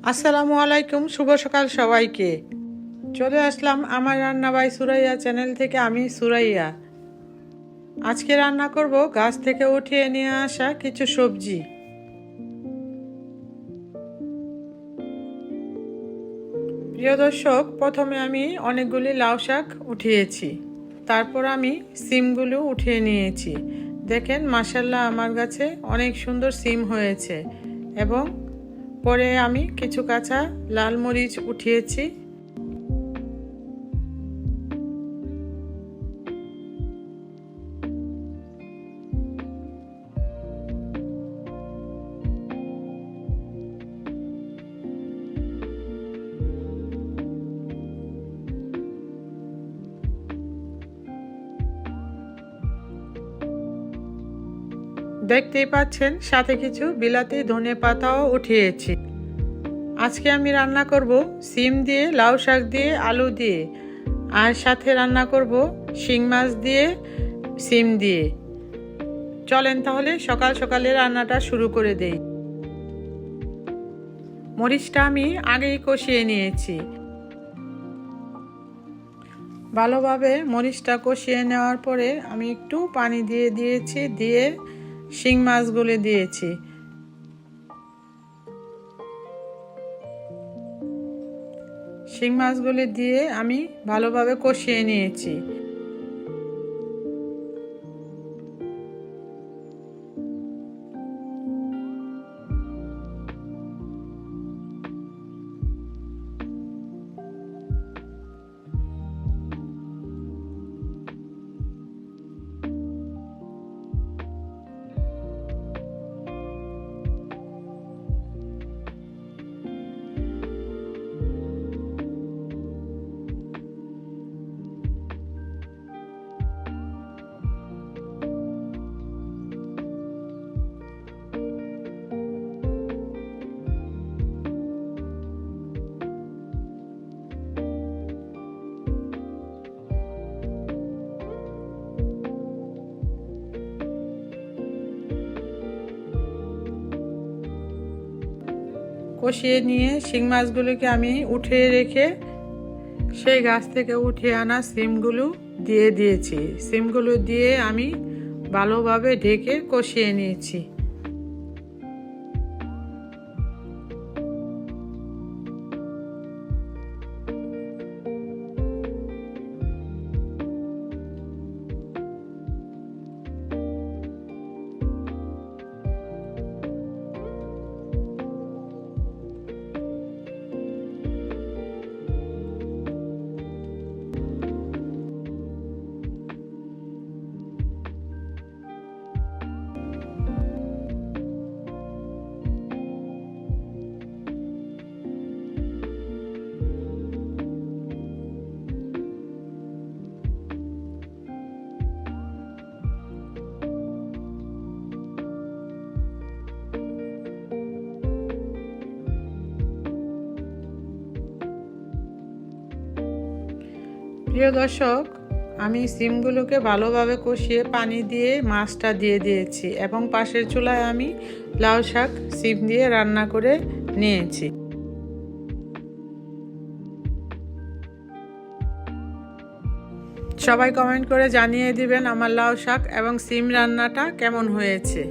আসসালামু আলাইকুম, শুভ সকাল সবাইকে। চলে আসলাম আমার রান্না বাই সুরাইয়া চ্যানেল থেকে। আমি সুরাইয়া। আজকে রান্না করব গাছ থেকে উঠিয়ে নিয়ে আসা কিছু সবজি। প্রিয় দর্শক, প্রথমে আমি অনেকগুলি লাউ শাক উঠিয়েছি, তারপর আমি সিমগুলো উঠিয়ে নিয়েছি। দেখেন, মাশাআল্লাহ, আমার গাছে অনেক সুন্দর সিম হয়েছে। এবং পরে আমি কিছু কাঁচা লাল মরিচ উঠিয়েছি। দেখতেই পাচ্ছেন, সাথে কিছু বিলাতি ধনে পাতাও উঠিয়েছি। আজকে আমি রান্না করব সিম দিয়ে, লাউ শাক দিয়ে, আলু দিয়ে, আর সাথে রান্না করব শিং মাছ দিয়ে, সিম দিয়ে। চলেন তাহলে সকাল সকালে রান্নাটা শুরু করে দেই। মরিচটা আমি আগেই কষিয়ে নিয়েছি। ভালোভাবে মরিচটা কষিয়ে নেওয়ার পরে আমি একটু পানি দিয়ে দিয়েছি, দিয়ে শিং মাছগুলো দিয়েছি। শিং মাছগুলি দিয়ে আমি ভালোভাবে কষিয়ে নিয়েছি। কষিয়ে নিয়ে শিং মাছগুলোকে আমি উঠিয়ে রেখে সেই গাছ থেকে উঠিয়ে আনা সিমগুলো দিয়ে দিয়েছি। সিমগুলো দিয়ে আমি ভালোভাবে ঢেকে কষিয়ে নিয়েছি। প্রিয় দর্শক, আমি সিমগুলোকে ভালোভাবে কষিয়ে পানি দিয়ে মাছটা দিয়ে দিয়েছি এবং পাশের চুলায় আমি লাউ শাক সিম দিয়ে রান্না করে নিয়েছি। সবাই কমেন্ট করে জানিয়ে দিবেন আমার লাউ শাক এবং সিম রান্নাটা কেমন হয়েছে।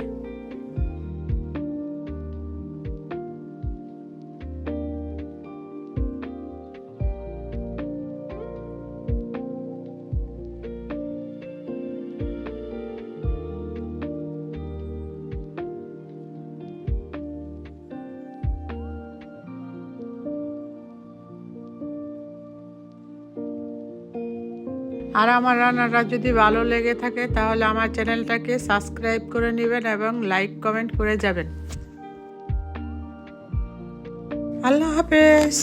আর আমার রান্নাটা যদি ভালো লেগে থাকে তাহলে আমার চ্যানেলটাকে সাবস্ক্রাইব করে নেবেন এবং লাইক কমেন্ট করে যাবেন। আল্লাহ হাফেজ।